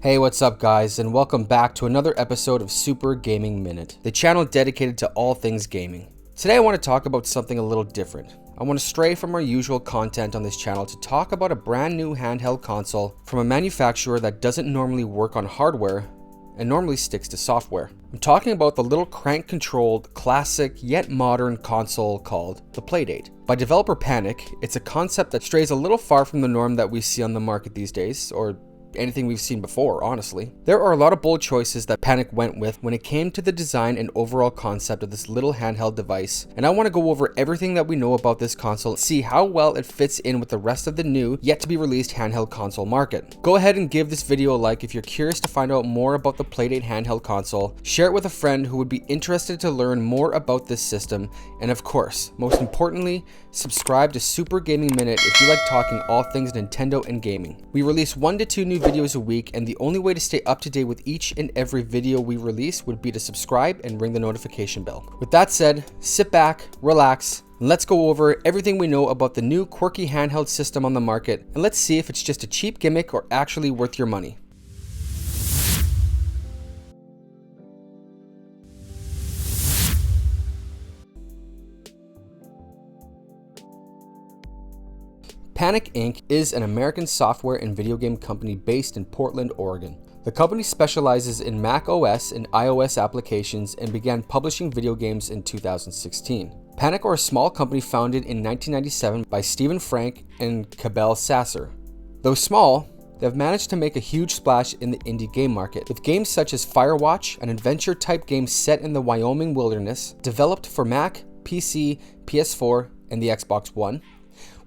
Hey, what's up guys, and welcome back to another episode of Super Gaming Minute, the channel dedicated to all things gaming. Today I want to talk about something a little different. I want to stray from our usual content on this channel to talk about a brand new handheld console from a manufacturer that doesn't normally work on hardware and normally sticks to software. I'm talking about the little crank-controlled, classic yet modern console called the Playdate. By developer Panic, it's a concept that strays a little far from the norm that we see on the market these days, or anything we've seen before, honestly. There are a lot of bold choices that Panic went with when it came to the design and overall concept of this little handheld device, and I want to go over everything that we know about this console and see how well it fits in with the rest of the new, yet to be released handheld console market. Go ahead and give this video a like if you're curious to find out more about the Playdate handheld console, share it with a friend who would be interested to learn more about this system, and of course, most importantly, subscribe to Super Gaming Minute if you like talking all things Nintendo and gaming. We release 1 to 2 new videos a week, and the only way to stay up to date with each and every video we release would be to subscribe and ring the notification bell. With that said, sit back, relax, and let's go over everything we know about the new quirky handheld system on the market, and let's see if it's just a cheap gimmick or actually worth your money. Panic Inc. is an American software and video game company based in Portland, Oregon. The company specializes in Mac OS and iOS applications and began publishing video games in 2016. Panic are a small company founded in 1997 by Stephen Frank and Cabell Sasser. Though small, they have managed to make a huge splash in the indie game market, with games such as Firewatch, an adventure-type game set in the Wyoming wilderness, developed for Mac, PC, PS4, and the Xbox One,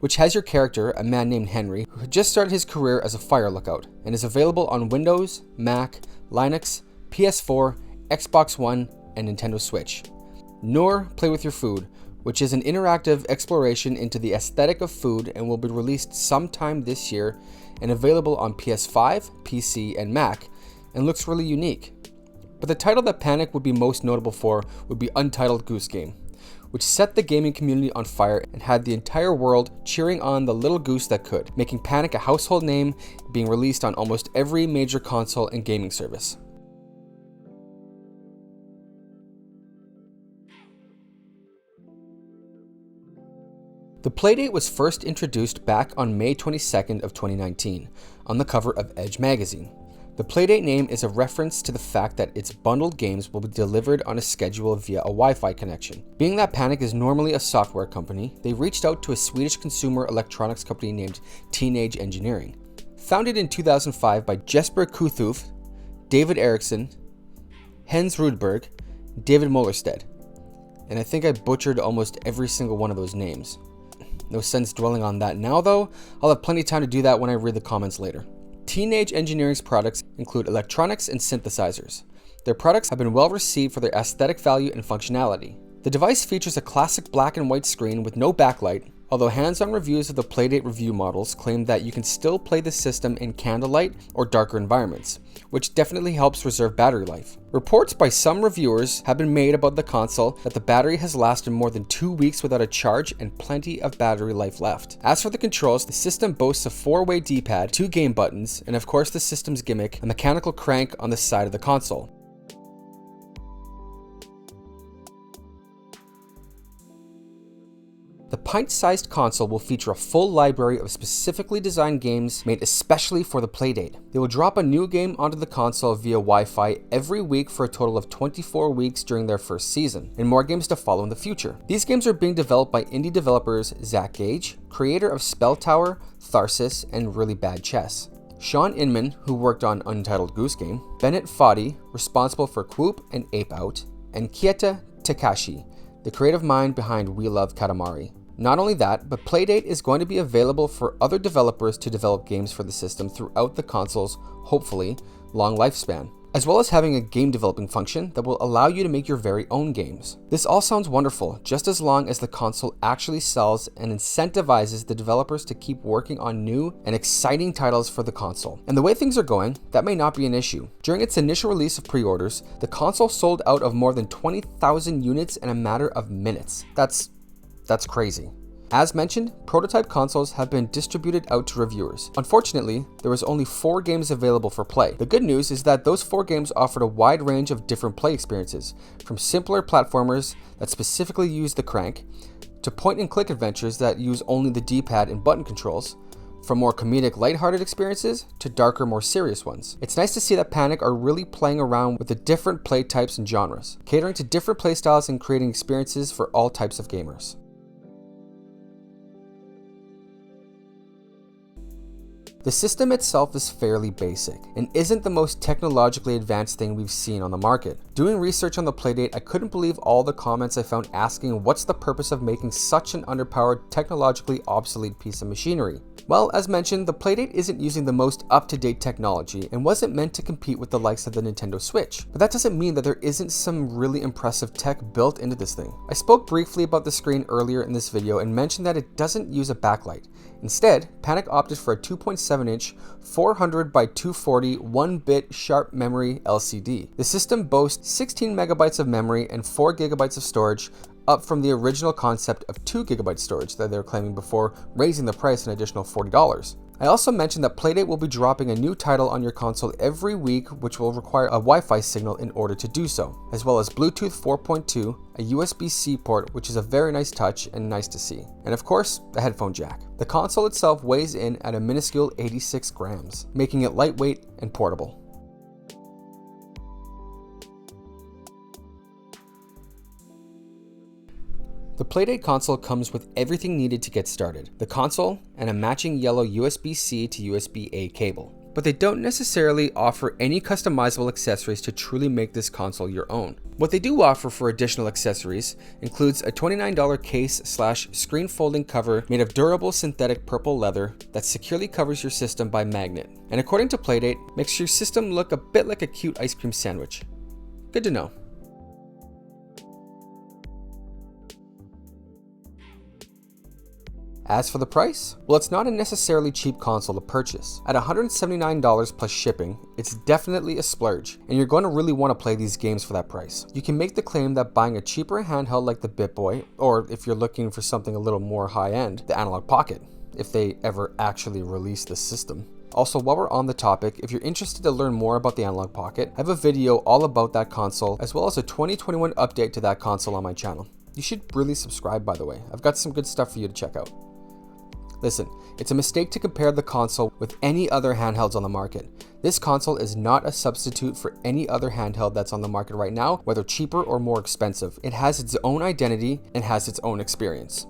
which has your character, a man named Henry, who just started his career as a fire lookout, and is available on Windows, Mac, Linux, PS4, Xbox One, and Nintendo Switch. Noor, Play With Your Food, which is an interactive exploration into the aesthetic of food and will be released sometime this year and available on PS5, PC, and Mac, and looks really unique. But the title that Panic would be most notable for would be Untitled Goose Game, which set the gaming community on fire and had the entire world cheering on the little goose that could, making Panic a household name, being released on almost every major console and gaming service. The Playdate was first introduced back on May 22nd of 2019 on the cover of Edge magazine. The Playdate name is a reference to the fact that its bundled games will be delivered on a schedule via a Wi-Fi connection. Being that Panic is normally a software company, they reached out to a Swedish consumer electronics company named Teenage Engineering. Founded in 2005 by Jesper Kuthuf, David Eriksson, Hans Rudberg, David Mollerstedt. And I think I butchered almost every single one of those names. No sense dwelling on that now though, I'll have plenty of time to do that when I read the comments later. Teenage Engineering's products include electronics and synthesizers. Their products have been well received for their aesthetic value and functionality. The device features a classic black and white screen with no backlight, although hands-on reviews of the Playdate review models claim that you can still play the system in candlelight or darker environments, which definitely helps reserve battery life. Reports by some reviewers have been made about the console that the battery has lasted more than 2 weeks without a charge and plenty of battery life left. As for the controls, the system boasts a 4-way D-pad, 2 game buttons, and of course the system's gimmick, a mechanical crank on the side of the console. The pint-sized console will feature a full library of specifically designed games made especially for the Playdate. They will drop a new game onto the console via Wi-Fi every week for a total of 24 weeks during their first season, and more games to follow in the future. These games are being developed by indie developers Zach Gage, creator of Spell Tower, Tharsis, and Really Bad Chess; Sean Inman, who worked on Untitled Goose Game; Bennett Foddy, responsible for Quoop and Ape Out; and Kieta Takashi, the creative mind behind We Love Katamari. Not only that, but Playdate is going to be available for other developers to develop games for the system throughout the console's, hopefully, long lifespan, as well as having a game developing function that will allow you to make your very own games. This all sounds wonderful, just as long as the console actually sells and incentivizes the developers to keep working on new and exciting titles for the console. And the way things are going, that may not be an issue. During its initial release of pre-orders, the console sold out of more than 20,000 units in a matter of minutes. That's crazy. As mentioned, prototype consoles have been distributed out to reviewers. Unfortunately, there was only 4 games available for play. The good news is that those 4 games offered a wide range of different play experiences, from simpler platformers that specifically use the crank, to point-and-click adventures that use only the D-pad and button controls, from more comedic, lighthearted experiences to darker, more serious ones. It's nice to see that Panic are really playing around with the different play types and genres, catering to different play styles and creating experiences for all types of gamers. The system itself is fairly basic and isn't the most technologically advanced thing we've seen on the market. Doing research on the Playdate, I couldn't believe all the comments I found asking what's the purpose of making such an underpowered, technologically obsolete piece of machinery. Well, as mentioned, the Playdate isn't using the most up-to-date technology and wasn't meant to compete with the likes of the Nintendo Switch. But that doesn't mean that there isn't some really impressive tech built into this thing. I spoke briefly about the screen earlier in this video and mentioned that it doesn't use a backlight. Instead, Panic opted for a 2.7-inch 400 by 240 1-bit sharp memory LCD. The system boasts 16 megabytes of memory and 4 gigabytes of storage, up from the original concept of 2 gigabyte storage that they were claiming before raising the price an additional $40. I also mentioned that Playdate will be dropping a new title on your console every week, which will require a Wi-Fi signal in order to do so, as well as Bluetooth 4.2, a USB-C port, which is a very nice touch and nice to see, and of course, a headphone jack. The console itself weighs in at a minuscule 86 grams, making it lightweight and portable. The Playdate console comes with everything needed to get started: the console and a matching yellow USB-C to USB-A cable. But they don't necessarily offer any customizable accessories to truly make this console your own. What they do offer for additional accessories includes a $29 case/screen folding cover made of durable synthetic purple leather that securely covers your system by magnet, and according to Playdate, makes your system look a bit like a cute ice cream sandwich. Good to know. As for the price, well, it's not a necessarily cheap console to purchase. At $179 plus shipping, it's definitely a splurge, and you're going to really want to play these games for that price. You can make the claim that buying a cheaper handheld like the BitBoy, or if you're looking for something a little more high-end, the Analog Pocket, if they ever actually release the system. Also, while we're on the topic, if you're interested to learn more about the Analog Pocket, I have a video all about that console, as well as a 2021 update to that console on my channel. You should really subscribe, by the way. I've got some good stuff for you to check out. Listen, it's a mistake to compare the console with any other handhelds on the market. This console is not a substitute for any other handheld that's on the market right now, whether cheaper or more expensive. It has its own identity and has its own experience.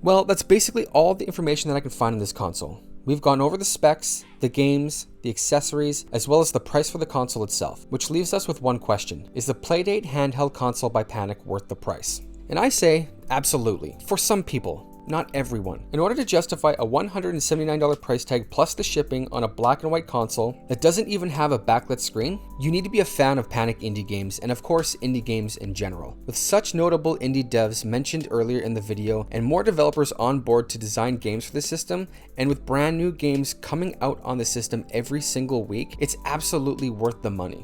Well, that's basically all the information that I can find on this console. We've gone over the specs, the games, the accessories, as well as the price for the console itself, which leaves us with one question: is the Playdate handheld console by Panic worth the price? And I say, absolutely. For some people, not everyone. In order to justify a $179 price tag plus the shipping on a black and white console that doesn't even have a backlit screen, you need to be a fan of Panic indie games, and of course indie games in general. With such notable indie devs mentioned earlier in the video, and more developers on board to design games for the system, and with brand new games coming out on the system every single week, it's absolutely worth the money.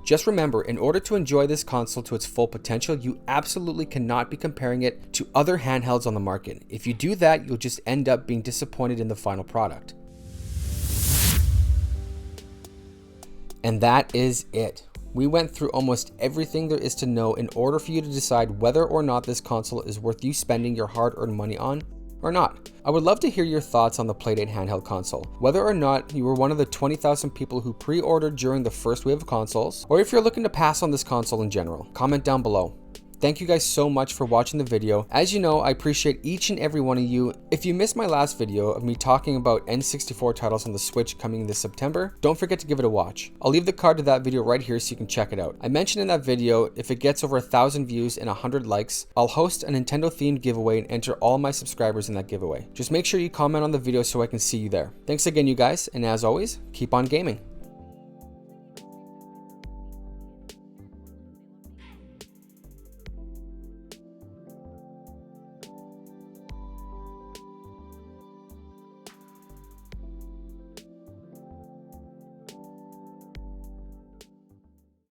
Just remember, in order to enjoy this console to its full potential, you absolutely cannot be comparing it to other handhelds on the market. If you do that, you'll just end up being disappointed in the final product. And that is it. We went through almost everything there is to know in order for you to decide whether or not this console is worth you spending your hard-earned money on or not. I would love to hear your thoughts on the Playdate handheld console, whether or not you were one of the 20,000 people who pre-ordered during the first wave of consoles, or if you're looking to pass on this console in general. Comment down below. Thank you guys so much for watching the video. As you know, I appreciate each and every one of you. If you missed my last video of me talking about N64 titles on the Switch coming this September, don't forget to give it a watch. I'll leave the card to that video right here so you can check it out. I mentioned in that video, if it gets over 1,000 views and 100 likes, I'll host a Nintendo themed giveaway and enter all my subscribers in that giveaway. Just make sure you comment on the video so I can see you there. Thanks again, you guys, and as always, keep on gaming.